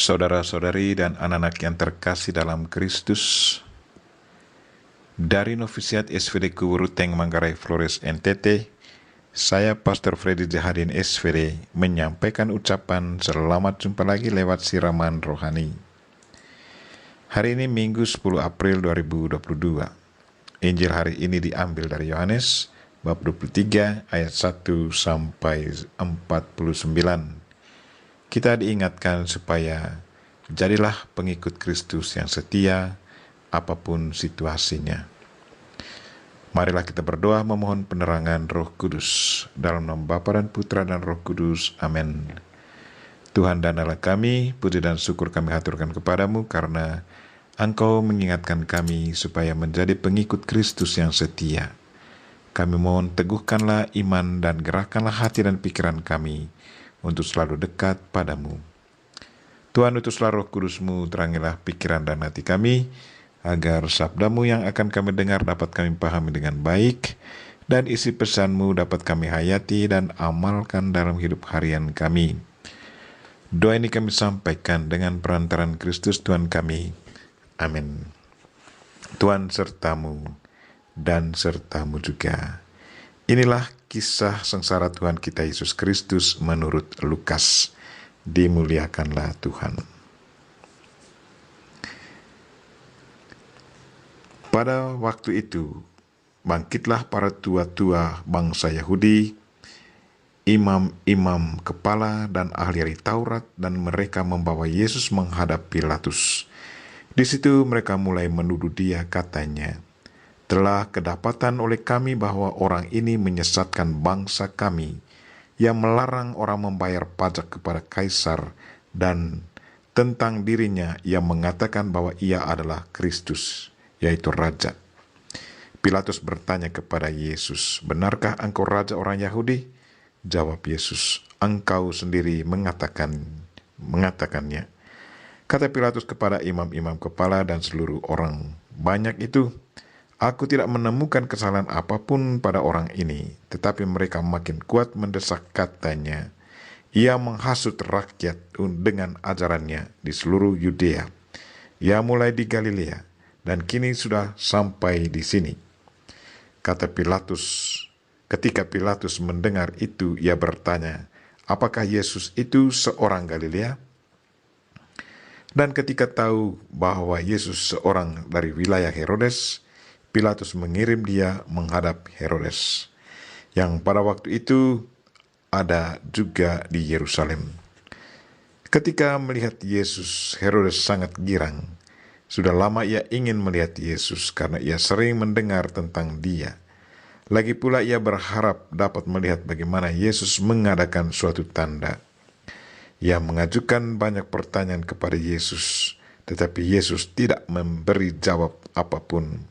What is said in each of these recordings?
Saudara-saudari dan anak-anak yang terkasih dalam Kristus, dari Novisiat SVD Kuburuteng Manggarai Flores NTT, saya Pastor Freddy Jahadin SVD menyampaikan ucapan selamat jumpa lagi lewat siraman rohani. Hari ini Minggu 10 April 2022. Injil hari ini diambil dari Yohanes bab 23 ayat 1 sampai 49. Kita diingatkan supaya jadilah pengikut Kristus yang setia apapun situasinya. Marilah kita berdoa memohon penerangan Roh Kudus. Dalam nama Bapa dan Putra dan Roh Kudus. Amin. Tuhan dan Allah kami, puji dan syukur kami haturkan kepadamu karena Engkau mengingatkan kami supaya menjadi pengikut Kristus yang setia. Kami mohon teguhkanlah iman dan gerakkanlah hati dan pikiran kami untuk selalu dekat padamu. Tuhan, utuslah Roh Kudus-Mu, terangilah pikiran dan hati kami, agar sabda-Mu yang akan kami dengar dapat kami pahami dengan baik, dan isi pesan-Mu dapat kami hayati dan amalkan dalam hidup harian kami. Doa ini kami sampaikan dengan perantaran Kristus Tuhan kami. Amin. Tuhan sertamu dan sertamu juga. Inilah kisah sengsara Tuhan kita Yesus Kristus menurut Lukas. Dimuliakanlah Tuhan. Pada waktu itu, bangkitlah para tua-tua bangsa Yahudi, imam-imam kepala dan ahli Taurat, dan mereka membawa Yesus menghadap Pilatus. Di situ mereka mulai menuduh dia, katanya, "Telah kedapatan oleh kami bahwa orang ini menyesatkan bangsa kami, yang melarang orang membayar pajak kepada Kaisar, dan tentang dirinya yang mengatakan bahwa ia adalah Kristus, yaitu Raja." Pilatus bertanya kepada Yesus, "Benarkah engkau Raja orang Yahudi?" Jawab Yesus, "Engkau sendiri mengatakannya." Kata Pilatus kepada imam-imam kepala dan seluruh orang banyak itu, "Aku tidak menemukan kesalahan apapun pada orang ini." Tetapi mereka makin kuat mendesak, katanya, "Ia menghasut rakyat dengan ajarannya di seluruh Yudea. Ia mulai di Galilea dan kini sudah sampai di sini." Kata Pilatus, ketika Pilatus mendengar itu, ia bertanya, "Apakah Yesus itu seorang Galilea?" Dan ketika tahu bahwa Yesus seorang dari wilayah Herodes, Pilatus mengirim dia menghadap Herodes, yang pada waktu itu ada juga di Yerusalem. Ketika melihat Yesus, Herodes sangat girang. Sudah lama ia ingin melihat Yesus karena ia sering mendengar tentang dia. Lagi pula ia berharap dapat melihat bagaimana Yesus mengadakan suatu tanda. Ia mengajukan banyak pertanyaan kepada Yesus, tetapi Yesus tidak memberi jawab apapun.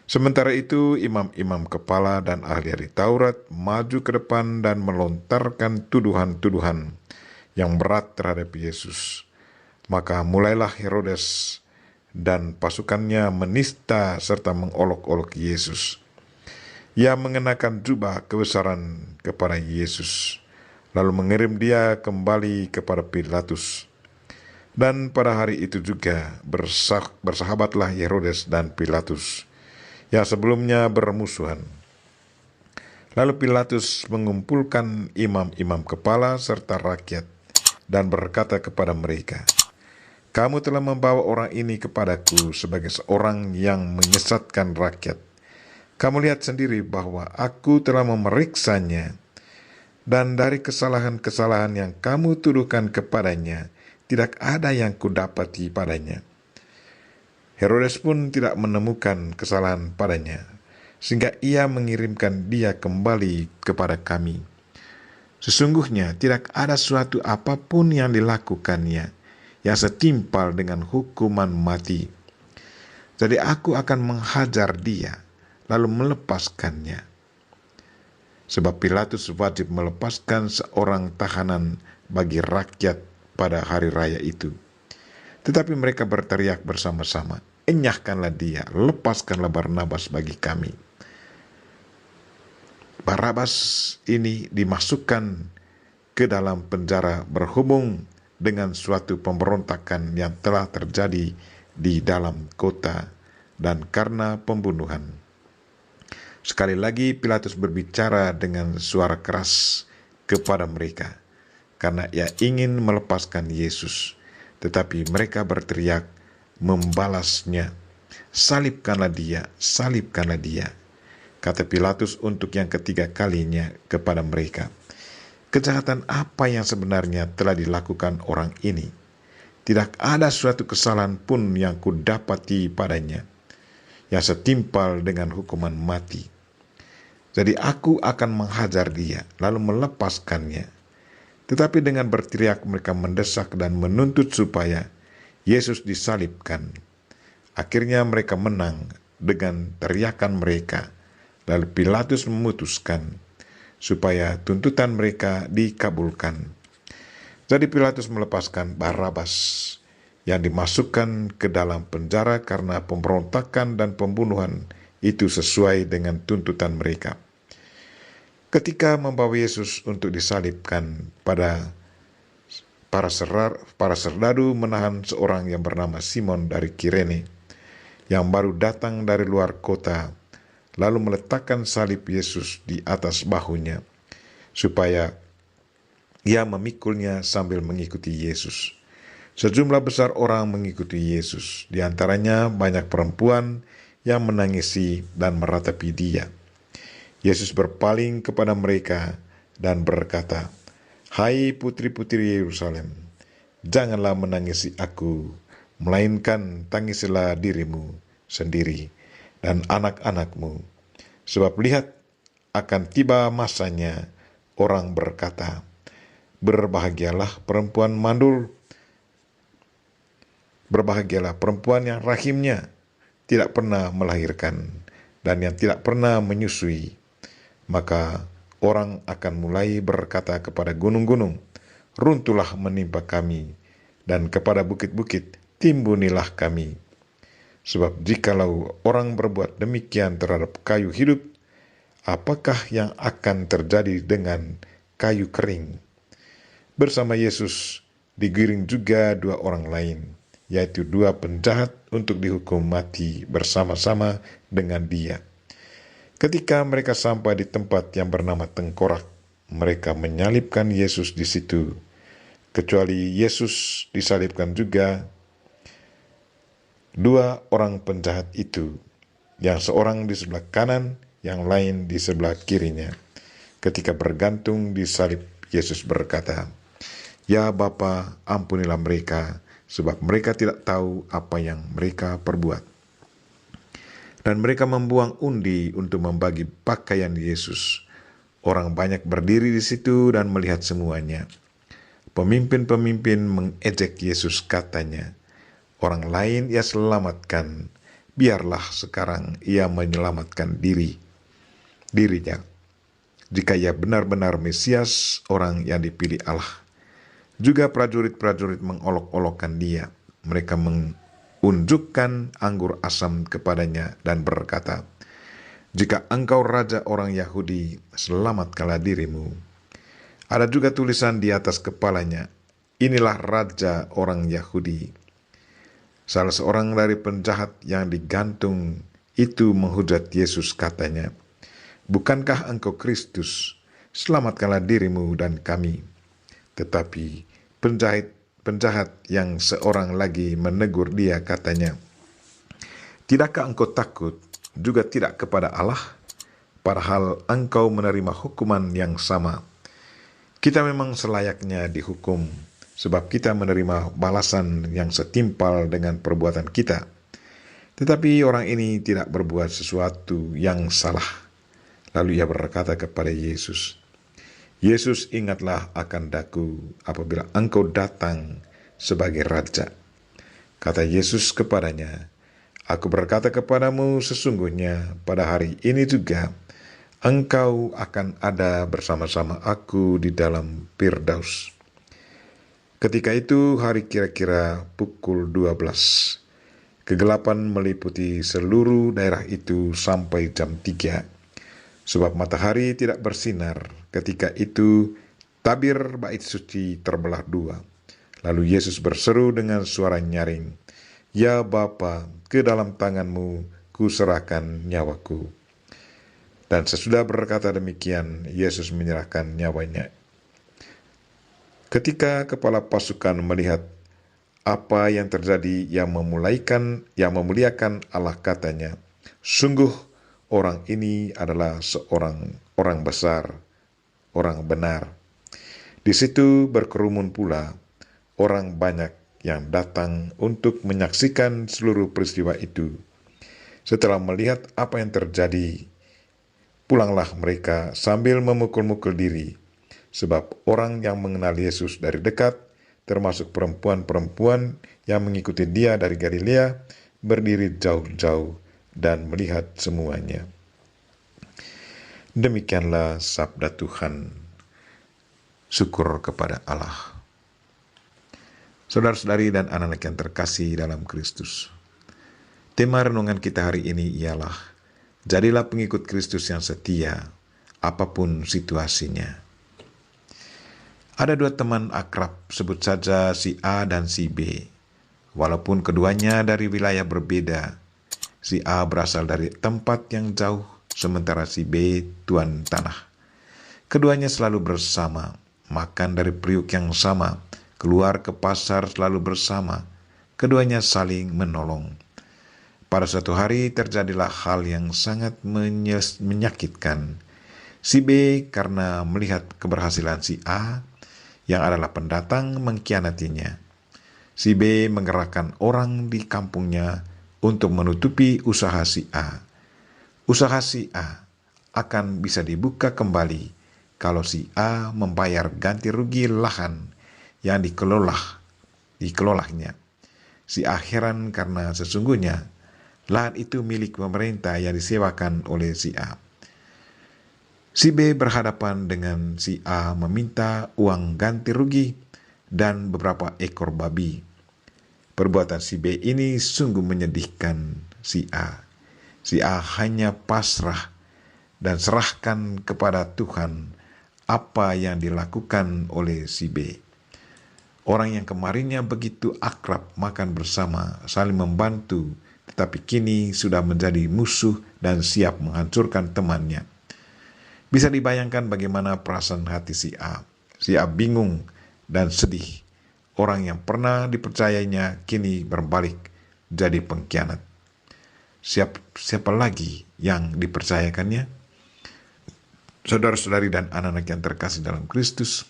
Sementara itu, imam-imam kepala dan ahli Taurat maju ke depan dan melontarkan tuduhan-tuduhan yang berat terhadap Yesus. Maka mulailah Herodes dan pasukannya menista serta mengolok-olok Yesus. Ia mengenakan jubah kebesaran kepada Yesus, lalu mengirim dia kembali kepada Pilatus. Dan pada hari itu juga bersahabatlah Herodes dan Pilatus, yang sebelumnya bermusuhan. Lalu Pilatus mengumpulkan imam-imam kepala serta rakyat dan berkata kepada mereka, "Kamu telah membawa orang ini kepadaku sebagai seorang yang menyesatkan rakyat. Kamu lihat sendiri bahwa aku telah memeriksanya, dan dari kesalahan-kesalahan yang kamu tuduhkan kepadanya, tidak ada yang kudapati padanya." Herodes pun tidak menemukan kesalahan padanya, sehingga ia mengirimkan dia kembali kepada kami. Sesungguhnya tidak ada suatu apapun yang dilakukannya yang setimpal dengan hukuman mati. Jadi aku akan menghajar dia, lalu melepaskannya. Sebab Pilatus wajib melepaskan seorang tahanan bagi rakyat pada hari raya itu. Tetapi mereka berteriak bersama-sama, "Enyahkanlah dia, lepaskanlah Barnabas bagi kami." Barnabas ini dimasukkan ke dalam penjara berhubung dengan suatu pemberontakan yang telah terjadi di dalam kota dan karena pembunuhan. Sekali lagi Pilatus berbicara dengan suara keras kepada mereka karena ia ingin melepaskan Yesus, tetapi mereka berteriak membalasnya, "Salibkanlah dia, salibkanlah dia," kata Pilatus untuk yang ketiga kalinya kepada mereka. Kejahatan apa yang sebenarnya telah dilakukan orang ini? Tidak ada suatu kesalahan pun yang kudapati padanya yang setimpal dengan hukuman mati. Jadi aku akan menghajar dia, lalu melepaskannya. Tetapi dengan berteriak mereka mendesak dan menuntut supaya Yesus disalibkan. Akhirnya mereka menang dengan teriakan mereka. Lalu Pilatus memutuskan supaya tuntutan mereka dikabulkan. Jadi Pilatus melepaskan Barabas yang dimasukkan ke dalam penjara karena pemberontakan dan pembunuhan itu sesuai dengan tuntutan mereka. Ketika membawa Yesus untuk disalibkan, para serdadu menahan seorang yang bernama Simon dari Kirene yang baru datang dari luar kota, lalu meletakkan salib Yesus di atas bahunya supaya ia memikulnya sambil mengikuti Yesus. Sejumlah besar orang mengikuti Yesus, di antaranya banyak perempuan yang menangisi dan meratapi dia. Yesus berpaling kepada mereka dan berkata, "Hai putri-putri Yerusalem, janganlah menangisi aku, melainkan tangisilah dirimu sendiri dan anak-anakmu. Sebab lihat, akan tiba masanya orang berkata, berbahagialah perempuan mandul, berbahagialah perempuan yang rahimnya tidak pernah melahirkan dan yang tidak pernah menyusui. Maka orang akan mulai berkata kepada gunung-gunung, runtuhlah menimpa kami, dan kepada bukit-bukit, timbunilah kami. Sebab jikalau orang berbuat demikian terhadap kayu hidup, apakah yang akan terjadi dengan kayu kering?" Bersama Yesus digiring juga dua orang lain, yaitu dua penjahat untuk dihukum mati bersama-sama dengan dia. Ketika mereka sampai di tempat yang bernama Tengkorak, mereka menyalibkan Yesus di situ. Kecuali Yesus disalibkan juga dua orang penjahat itu, yang seorang di sebelah kanan, yang lain di sebelah kirinya. Ketika bergantung di salib, Yesus berkata, "Ya Bapa, ampunilah mereka, sebab mereka tidak tahu apa yang mereka perbuat." Dan mereka membuang undi untuk membagi pakaian Yesus. Orang banyak berdiri di situ dan melihat semuanya. Pemimpin-pemimpin mengejek Yesus, katanya, "Orang lain ia selamatkan, biarlah sekarang ia menyelamatkan dirinya. Jika ia benar-benar Mesias, orang yang dipilih Allah." Juga prajurit-prajurit mengolok-olokkan dia. Mereka unjukkan anggur asam kepadanya dan berkata, "Jika engkau raja orang Yahudi, selamatkanlah dirimu." Ada juga tulisan di atas kepalanya, "Inilah raja orang Yahudi." Salah seorang dari penjahat yang digantung itu menghujat Yesus, katanya, "Bukankah engkau Kristus? Selamatkanlah dirimu dan kami." Tetapi penjahat yang seorang lagi menegur dia, katanya, "Tidakkah engkau takut juga tidak kepada Allah, padahal engkau menerima hukuman yang sama? Kita memang selayaknya dihukum, sebab kita menerima balasan yang setimpal dengan perbuatan kita. Tetapi orang ini tidak berbuat sesuatu yang salah." Lalu ia berkata kepada Yesus, "Yesus, ingatlah akan daku apabila engkau datang sebagai raja." Kata Yesus kepadanya, "Aku berkata kepadamu, sesungguhnya pada hari ini juga engkau akan ada bersama-sama aku di dalam Firdaus." Ketika itu hari kira-kira pukul 12. Kegelapan meliputi seluruh daerah itu sampai jam 3. Sebab matahari tidak bersinar. Ketika itu tabir bait suci terbelah dua. Lalu Yesus berseru dengan suara nyaring, "Ya Bapa, ke dalam tangan-Mu kuserahkan nyawaku." Dan sesudah berkata demikian, Yesus menyerahkan nyawanya. Ketika kepala pasukan melihat apa yang terjadi, yang memuliakan Allah, katanya, "Sungguh orang ini adalah seorang orang besar, orang benar." Di situ berkerumun pula orang banyak yang datang untuk menyaksikan seluruh peristiwa itu. Setelah melihat apa yang terjadi, pulanglah mereka sambil memukul-mukul diri, sebab orang yang mengenal Yesus dari dekat, termasuk perempuan-perempuan yang mengikuti dia dari Galilea, berdiri jauh-jauh dan melihat semuanya. Demikianlah sabda Tuhan. Syukur kepada Allah. Saudara-saudari dan anak-anak yang terkasih dalam Kristus, tema renungan kita hari ini ialah, jadilah pengikut Kristus yang setia, apapun situasinya. Ada dua teman akrab, sebut saja si A dan si B. Walaupun keduanya dari wilayah berbeda, si A berasal dari tempat yang jauh, sementara si B tuan tanah. Keduanya selalu bersama, makan dari periuk yang sama, keluar ke pasar selalu bersama. Keduanya saling menolong. Pada suatu hari terjadilah hal yang sangat menyakitkan. Si B karena melihat keberhasilan si A, yang adalah pendatang, mengkhianatinya. Si B menggerakkan orang di kampungnya untuk menutupi usaha si A. Usaha si A akan bisa dibuka kembali kalau si A membayar ganti rugi lahan yang dikelolanya. Si A heran karena sesungguhnya lahan itu milik pemerintah yang disewakan oleh si A. Si B berhadapan dengan si A meminta uang ganti rugi dan beberapa ekor babi. Perbuatan si B ini sungguh menyedihkan si A. Si A hanya pasrah dan serahkan kepada Tuhan apa yang dilakukan oleh si B. Orang yang kemarinnya begitu akrab, makan bersama, saling membantu, tetapi kini sudah menjadi musuh dan siap menghancurkan temannya. Bisa dibayangkan bagaimana perasaan hati si A. Si A bingung dan sedih. Orang yang pernah dipercayainya kini berbalik jadi pengkhianat. Siapa lagi yang dipercayakannya? Saudara-saudari dan anak-anak yang terkasih dalam Kristus,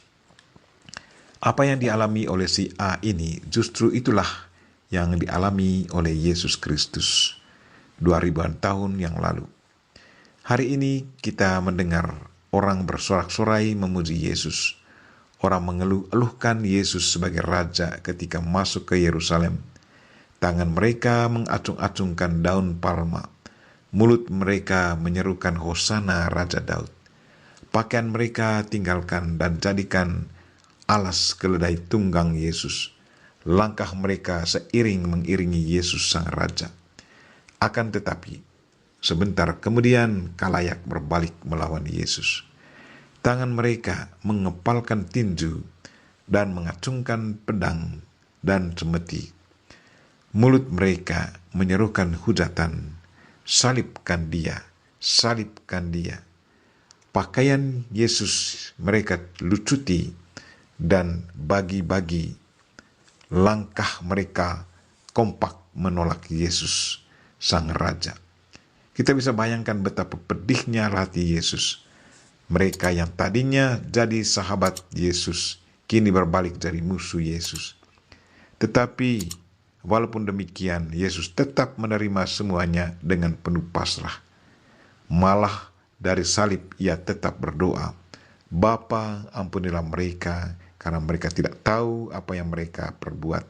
apa yang dialami oleh si A ini justru itulah yang dialami oleh Yesus Kristus 2000-an tahun yang lalu. Hari ini kita mendengar orang bersorak-sorai memuji Yesus. Orang mengeluh-eluhkan Yesus sebagai Raja ketika masuk ke Yerusalem. Tangan mereka mengacung-acungkan daun palma. Mulut mereka menyerukan Hosana Raja Daud. Pakaian mereka tinggalkan dan jadikan alas keledai tunggang Yesus. Langkah mereka seiring mengiringi Yesus sang Raja. Akan tetapi, sebentar kemudian kalayak berbalik melawan Yesus. Tangan mereka mengepalkan tinju dan mengacungkan pedang dan cemeti. Mulut mereka menyerukan hujatan, "Salibkan dia, salibkan dia." Pakaian Yesus mereka lucuti dan bagi-bagi. Langkah mereka kompak menolak Yesus, sang Raja. Kita bisa bayangkan betapa pedihnya hati Yesus. Mereka yang tadinya jadi sahabat Yesus, kini berbalik jadi musuh Yesus. Tetapi walaupun demikian, Yesus tetap menerima semuanya dengan penuh pasrah. Malah dari salib ia tetap berdoa, "Bapa, ampunilah mereka, karena mereka tidak tahu apa yang mereka perbuat."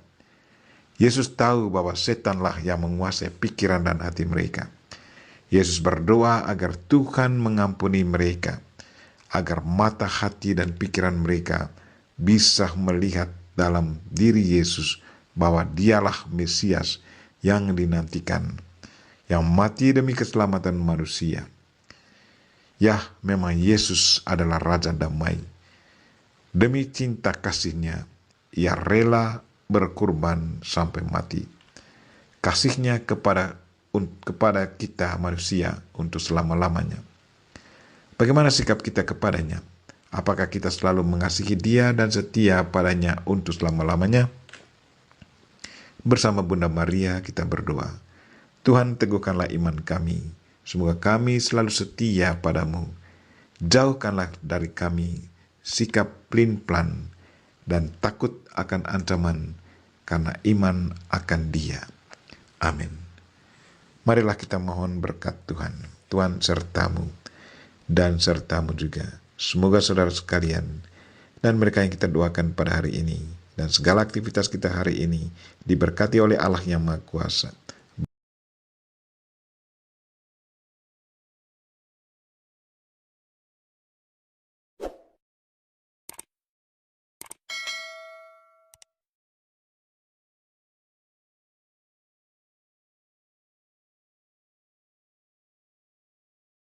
Yesus tahu bahwa setanlah yang menguasai pikiran dan hati mereka. Yesus berdoa agar Tuhan mengampuni mereka, agar mata hati dan pikiran mereka bisa melihat dalam diri Yesus bahwa dialah Mesias yang dinantikan, yang mati demi keselamatan manusia. Ya, memang Yesus adalah Raja Damai. Demi cinta kasih-Nya, ia rela berkorban sampai mati. Kasihnya kepada kita manusia untuk selama-lamanya. Bagaimana sikap kita kepadanya? Apakah kita selalu mengasihi Dia dan setia padanya untuk selama-lamanya? Bersama Bunda Maria kita berdoa. Tuhan, teguhkanlah iman kami. Semoga kami selalu setia padamu. Jauhkanlah dari kami sikap pelin-pelan dan takut akan ancaman karena iman akan Dia. Amin. Marilah kita mohon berkat Tuhan. Tuhan sertamu dan sertamu juga. Semoga saudara sekalian dan mereka yang kita doakan pada hari ini dan segala aktivitas kita hari ini diberkati oleh Allah yang Maha Kuasa.